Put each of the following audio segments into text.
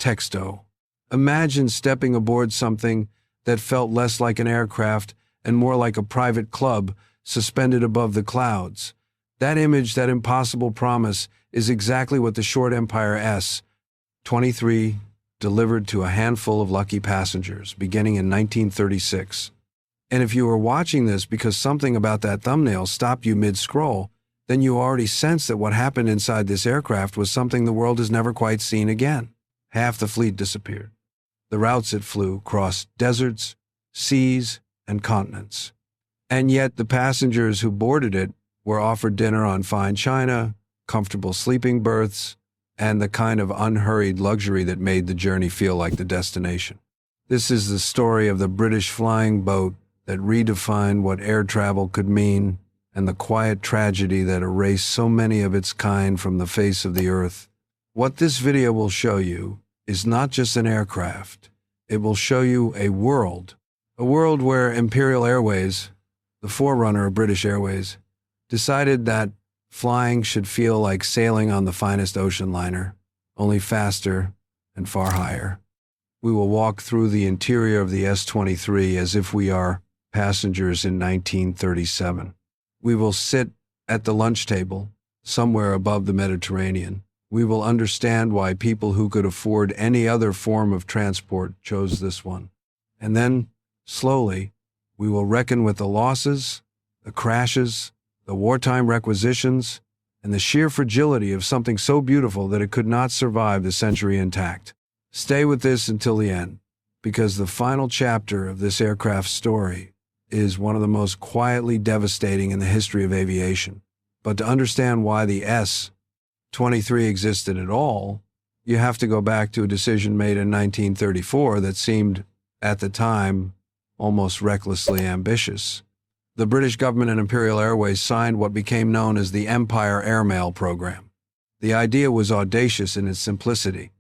Texto. Imagine stepping aboard something that felt less like an aircraft and more like a private club suspended above the clouds. That image, that impossible promise, is exactly what the short Empire S.23 delivered to a handful of lucky passengers, beginning in 1936. And if you were watching this because something about that thumbnail stopped you mid-scroll, then you already sensed that what happened inside this aircraft was something the world has never quite seen again. Half the fleet disappeared. The routes it flew crossed deserts, seas, and continents. And yet the passengers who boarded it were offered dinner on fine china, comfortable sleeping berths, and the kind of unhurried luxury that made the journey feel like the destination. This is the story of the British flying boat that redefined what air travel could mean, and the quiet tragedy that erased so many of its kind from the face of the earth. What this video will show you is not just an aircraft. It will show you a world where Imperial Airways, the forerunner of British Airways, decided that flying should feel like sailing on the finest ocean liner, only faster and far higher. We will walk through the interior of the S-23 as if we are passengers in 1937. We will sit at the lunch table, somewhere above the Mediterranean. We will understand why people who could afford any other form of transport chose this one. And then, slowly, we will reckon with the losses, the crashes, the wartime requisitions, and the sheer fragility of something so beautiful that it could not survive the century intact. Stay with this until the end, because the final chapter of this aircraft story is one of the most quietly devastating in the history of aviation. But to understand why the S-23 existed at all, you have to go back to a decision made in 1934 that seemed, at the time, almost recklessly ambitious. The British government and Imperial Airways signed what became known as the Empire Airmail program. The idea was audacious in its simplicity.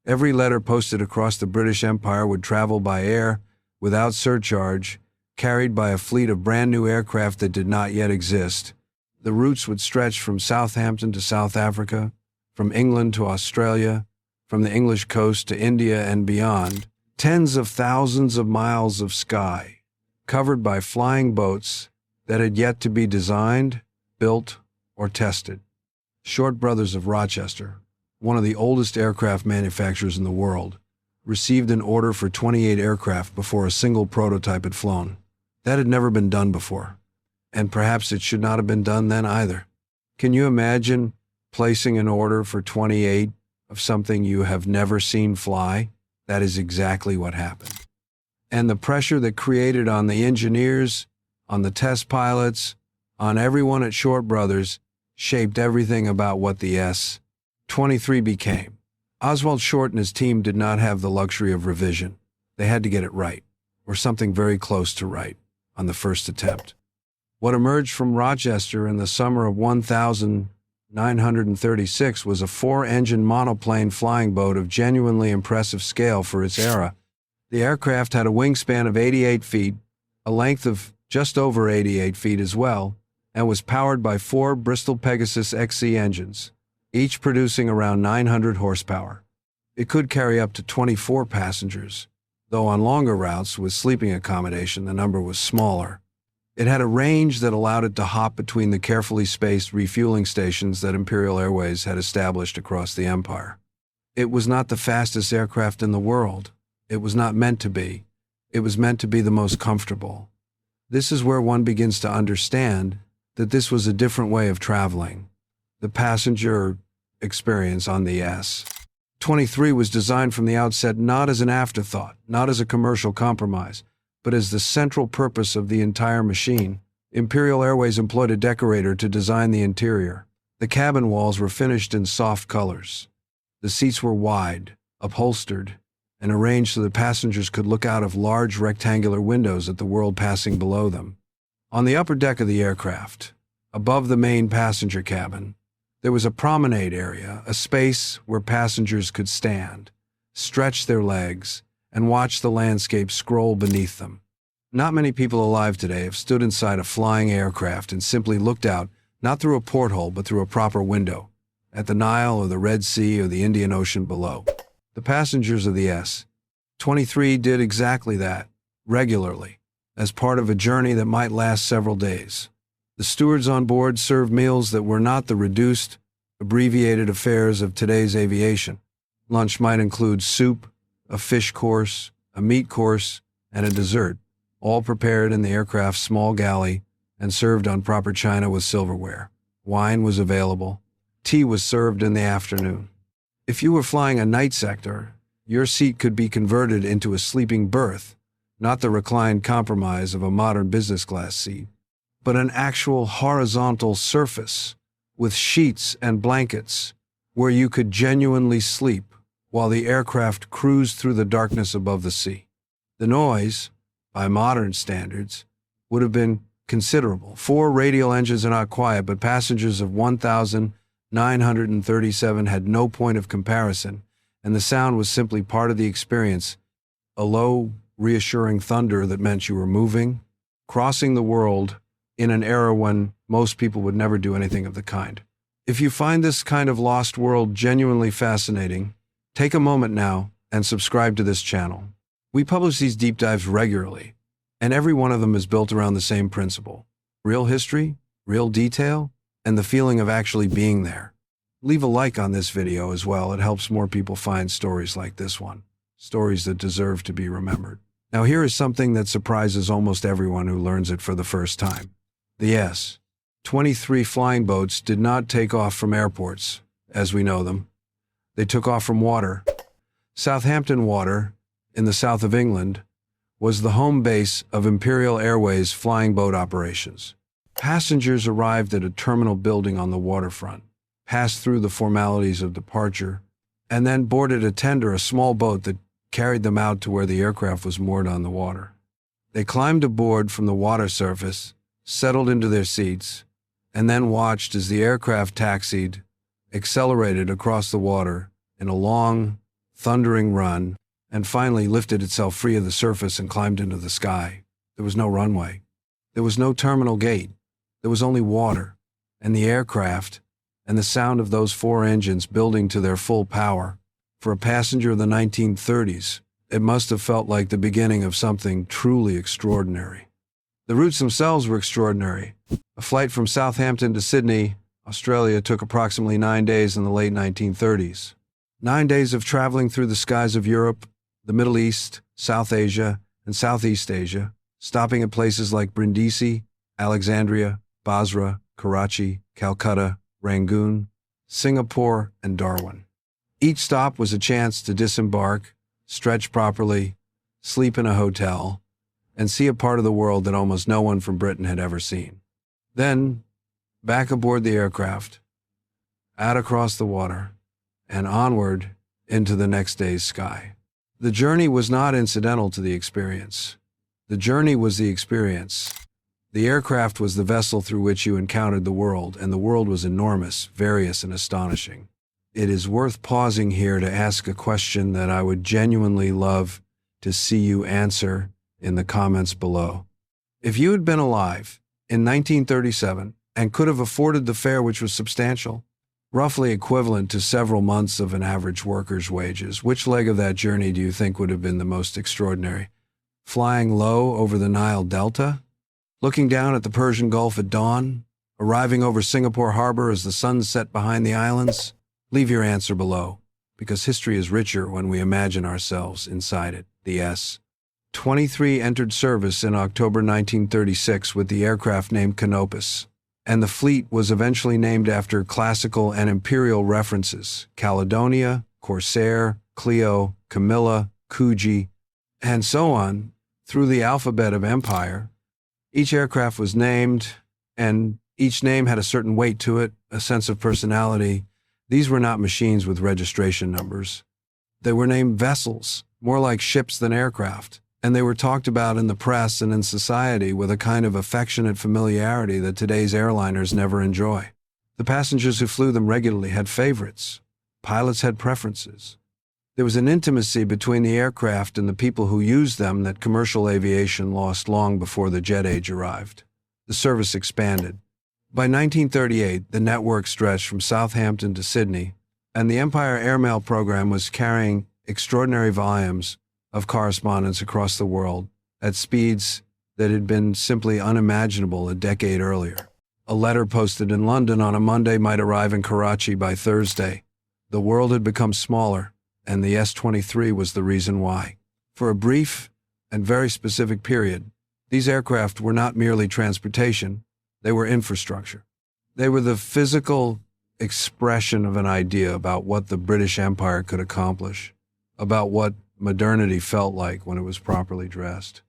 Every letter posted across the British Empire would travel by air, without surcharge, carried by a fleet of brand-new aircraft that did not yet exist. The routes would stretch from Southampton to South Africa, from England to Australia, from the English coast to India and beyond. Tens of thousands of miles of sky, covered by flying boats that had yet to be designed, built, or tested. Short Brothers of Rochester, one of the oldest aircraft manufacturers in the world, received an order for 28 aircraft before a single prototype had flown. That had never been done before, and perhaps it should not have been done then either. Can you imagine placing an order for 28 of something you have never seen fly? That is exactly what happened. And the pressure that created on the engineers, on the test pilots, on everyone at Short Brothers, shaped everything about what the S-23 became. Oswald Short and his team did not have the luxury of revision. They had to get it right, or something very close to right, on the first attempt. What emerged from Rochester in the summer of 1936 was a 4-engine monoplane flying boat of genuinely impressive scale for its era. The aircraft had a wingspan of 88 feet, a length of just over 88 feet as well, and was powered by 4 Bristol Pegasus XC engines, each producing around 900 horsepower. It could carry up to 24 passengers, though on longer routes with sleeping accommodation the number was smaller. It had a range that allowed it to hop between the carefully spaced refueling stations that Imperial Airways had established across the empire. It was not the fastest aircraft in the world. It was not meant to be. It was meant to be the most comfortable. This is where one begins to understand that this was a different way of traveling. The passenger experience on the S-23 was designed from the outset not as an afterthought, not as a commercial compromise, but as the central purpose of the entire machine. Imperial Airways employed a decorator to design the interior. The cabin walls were finished in soft colors. The seats were wide, upholstered, and arranged so that passengers could look out of large rectangular windows at the world passing below them. On the upper deck of the aircraft, above the main passenger cabin, there was a promenade area, a space where passengers could stand, stretch their legs, and watch the landscape scroll beneath them. Not many people alive today have stood inside a flying aircraft and simply looked out, not through a porthole but through a proper window, at the Nile or the Red Sea or the Indian Ocean below. The passengers of the S-23 did exactly that, regularly, as part of a journey that might last several days. The stewards on board served meals that were not the reduced, abbreviated affairs of today's aviation. Lunch might include soup, a fish course, a meat course, and a dessert, all prepared in the aircraft's small galley and served on proper china with silverware. Wine was available. Tea was served in the afternoon. If you were flying a night sector, your seat could be converted into a sleeping berth, not the reclined compromise of a modern business class seat, but an actual horizontal surface with sheets and blankets where you could genuinely sleep while the aircraft cruised through the darkness above the sea. The noise, by modern standards, would have been considerable. 4 radial engines are not quiet, but passengers of 1,937 had no point of comparison, and the sound was simply part of the experience, a low, reassuring thunder that meant you were moving, crossing the world in an era when most people would never do anything of the kind. If you find this kind of lost world genuinely fascinating, take a moment now and subscribe to this channel. We publish these deep dives regularly, and every one of them is built around the same principle: real history, real detail, and the feeling of actually being there. Leave a like on this video as well. It helps more people find stories like this one, stories that deserve to be remembered. Now here is something that surprises almost everyone who learns it for the first time. The S-23 flying boats did not take off from airports, as we know them. They took off from water. Southampton Water, in the south of England, was the home base of Imperial Airways flying boat operations. Passengers arrived at a terminal building on the waterfront, passed through the formalities of departure, and then boarded a tender, a small boat that carried them out to where the aircraft was moored on the water. They climbed aboard from the water surface, settled into their seats, and then watched as the aircraft taxied, accelerated across the water in a long, thundering run, and finally lifted itself free of the surface and climbed into the sky. There was no runway. There was no terminal gate. There was only water, and the aircraft, and the sound of those 4 engines building to their full power. For a passenger of the 1930s, it must have felt like the beginning of something truly extraordinary. The routes themselves were extraordinary. A flight from Southampton to Sydney, Australia, took approximately 9 days in the late 1930s. 9 days of traveling through the skies of Europe, the Middle East, South Asia, and Southeast Asia, stopping at places like Brindisi, Alexandria, Basra, Karachi, Calcutta, Rangoon, Singapore, and Darwin. Each stop was a chance to disembark, stretch properly, sleep in a hotel, and see a part of the world that almost no one from Britain had ever seen. Then, back aboard the aircraft, out across the water, and onward into the next day's sky. The journey was not incidental to the experience. The journey was the experience. The aircraft was the vessel through which you encountered the world, and the world was enormous, various, and astonishing. It is worth pausing here to ask a question that I would genuinely love to see you answer in the comments below. If you had been alive in 1937 and could have afforded the fare, which was substantial, roughly equivalent to several months of an average worker's wages, which leg of that journey do you think would have been the most extraordinary? Flying low over the Nile Delta? Looking down at the Persian Gulf at dawn? Arriving over Singapore Harbor as the sun set behind the islands? Leave your answer below, because history is richer when we imagine ourselves inside it. The S-23 entered service in October 1936 with the aircraft named Canopus, and the fleet was eventually named after classical and imperial references: Caledonia, Corsair, Clio, Camilla, Coogee, and so on through the alphabet of Empire. Each aircraft was named, and each name had a certain weight to it, a sense of personality. These were not machines with registration numbers. They were named vessels, more like ships than aircraft, and they were talked about in the press and in society with a kind of affectionate familiarity that today's airliners never enjoy. The passengers who flew them regularly had favorites. Pilots had preferences. There was an intimacy between the aircraft and the people who used them that commercial aviation lost long before the jet age arrived. The service expanded. By 1938, the network stretched from Southampton to Sydney, and the Empire airmail program was carrying extraordinary volumes of correspondence across the world at speeds that had been simply unimaginable a decade earlier. A letter posted in London on a Monday might arrive in Karachi by Thursday. The world had become smaller, and the S-23 was the reason why. For a brief and very specific period, these aircraft were not merely transportation, they were infrastructure. They were the physical expression of an idea about what the British Empire could accomplish, about what modernity felt like when it was properly dressed.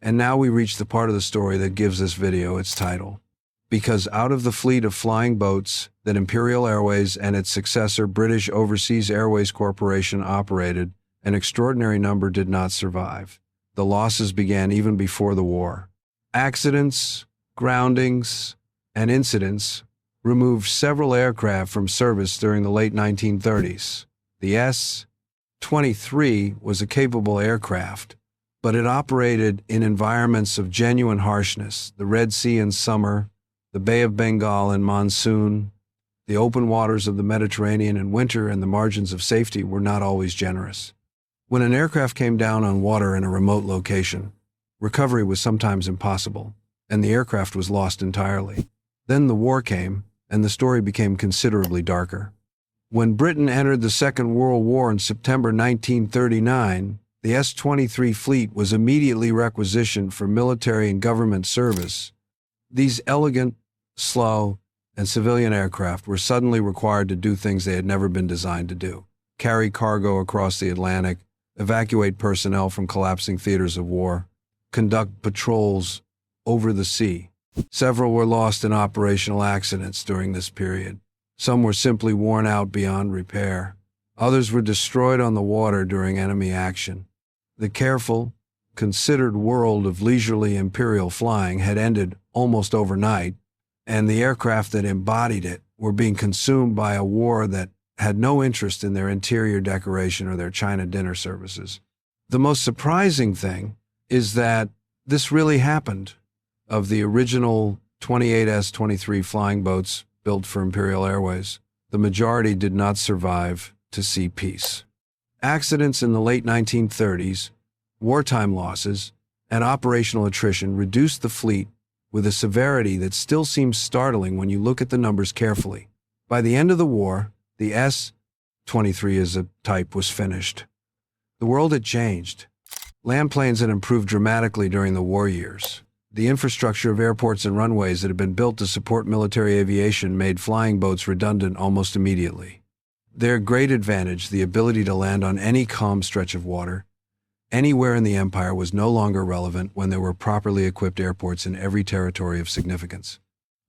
And now we reach the part of the story that gives this video its title. Because out of the fleet of flying boats that Imperial Airways and its successor British Overseas Airways Corporation operated, an extraordinary number did not survive. The losses began even before the war. Accidents, groundings, and incidents removed several aircraft from service during the late 1930s. The S-23 was a capable aircraft, but it operated in environments of genuine harshness: the Red Sea in summer, the Bay of Bengal in monsoon, the open waters of the Mediterranean in winter, and the margins of safety were not always generous. When an aircraft came down on water in a remote location, recovery was sometimes impossible, and the aircraft was lost entirely. Then the war came, and the story became considerably darker. When Britain entered the Second World War in September 1939, the S-23 fleet was immediately requisitioned for military and government service. These elegant, slow, and civilian aircraft were suddenly required to do things they had never been designed to do: carry cargo across the Atlantic, evacuate personnel from collapsing theaters of war, conduct patrols over the sea. Several were lost in operational accidents during this period. Some were simply worn out beyond repair. Others were destroyed on the water during enemy action. The careful, considered world of leisurely imperial flying had ended almost overnight, and the aircraft that embodied it were being consumed by a war that had no interest in their interior decoration or their China dinner services. The most surprising thing is that this really happened. Of the original 28 S-23 flying boats built for Imperial Airways, the majority did not survive to see peace. Accidents in the late 1930s, wartime losses, and operational attrition reduced the fleet with a severity that still seems startling when you look at the numbers carefully. By the end of the war, the S-23 as a type was finished. The world had changed. Land planes had improved dramatically during the war years. The infrastructure of airports and runways that had been built to support military aviation made flying boats redundant almost immediately. Their great advantage, the ability to land on any calm stretch of water, anywhere in the empire, was no longer relevant when there were properly equipped airports in every territory of significance.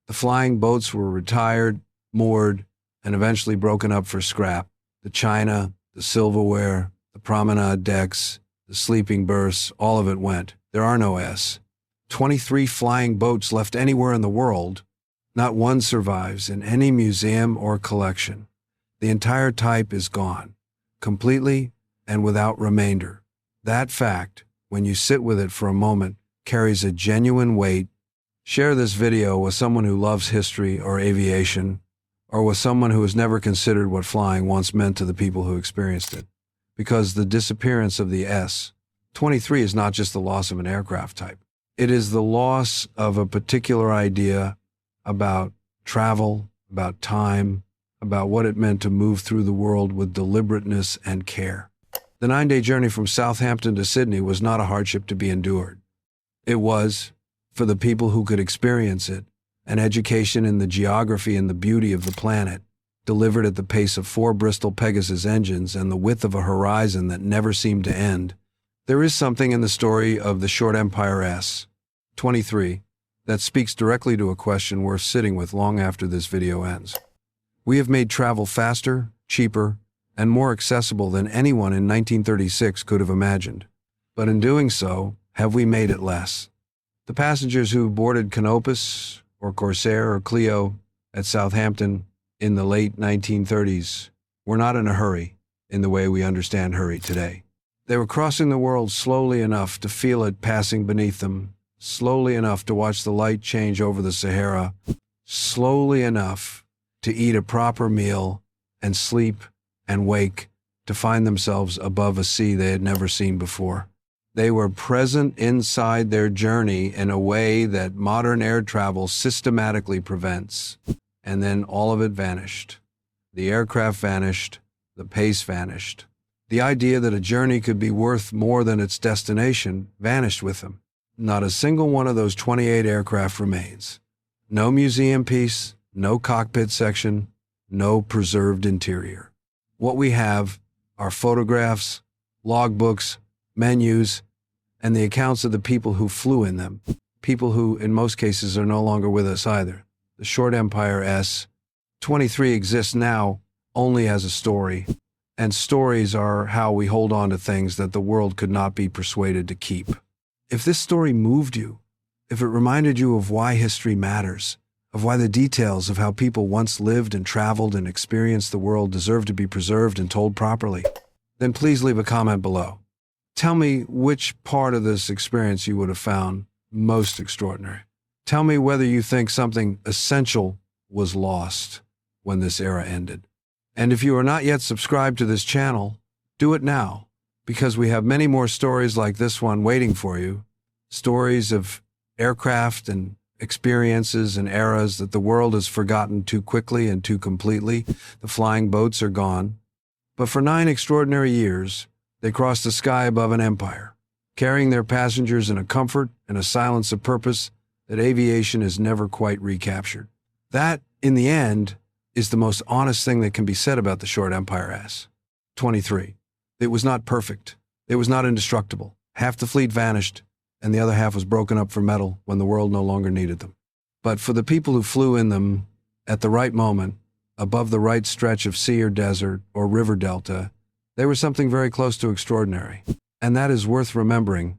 The flying boats were retired, moored, and eventually broken up for scrap. The china, the silverware, the promenade decks, the sleeping berths, all of it went. There are no S-23 flying boats left anywhere in the world. Not one survives in any museum or collection. The entire type is gone, completely and without remainder. That fact, when you sit with it for a moment, carries a genuine weight. Share this video with someone who loves history or aviation, or with someone who has never considered what flying once meant to the people who experienced it. Because the disappearance of the S-23 is not just the loss of an aircraft type. It is the loss of a particular idea about travel, about time, about what it meant to move through the world with deliberateness and care. The 9-day journey from Southampton to Sydney was not a hardship to be endured. It was, for the people who could experience it, an education in the geography and the beauty of the planet, delivered at the pace of 4 Bristol Pegasus engines and the width of a horizon that never seemed to end. There is something in the story of the short Empire S-23 that speaks directly to a question worth sitting with long after this video ends. We have made travel faster, cheaper, and more accessible than anyone in 1936 could have imagined. But in doing so, have we made it less? The passengers who boarded Canopus or Corsair or Clio at Southampton in the late 1930s were not in a hurry in the way we understand hurry today. They were crossing the world slowly enough to feel it passing beneath them, slowly enough to watch the light change over the Sahara, slowly enough to eat a proper meal and sleep and wake to find themselves above a sea they had never seen before. They were present inside their journey in a way that modern air travel systematically prevents. And then all of it vanished. The aircraft vanished, the pace vanished. The idea that a journey could be worth more than its destination vanished with them. Not a single one of those 28 aircraft remains. No museum piece, no cockpit section, no preserved interior. What we have are photographs, logbooks, menus, and the accounts of the people who flew in them. People who, in most cases, are no longer with us either. The short Empire S.23 exists now only as a story, and stories are how we hold on to things that the world could not be persuaded to keep. If this story moved you, if it reminded you of why history matters, of why the details of how people once lived and traveled and experienced the world deserve to be preserved and told properly, then please leave a comment below. Tell me which part of this experience you would have found most extraordinary. Tell me whether you think something essential was lost when this era ended. And if you are not yet subscribed to this channel, do it now, because we have many more stories like this one waiting for you. Stories of aircraft and experiences and eras that the world has forgotten too quickly and too completely. The flying boats are gone. But for 9 extraordinary years, they crossed the sky above an empire, carrying their passengers in a comfort and a silence of purpose that aviation has never quite recaptured. That, in the end, is the most honest thing that can be said about the short Empire S.23. It was not perfect. It was not indestructible. Half the fleet vanished, and the other half was broken up for metal when the world no longer needed them. But for the people who flew in them at the right moment, above the right stretch of sea or desert or river delta, they were something very close to extraordinary. And that is worth remembering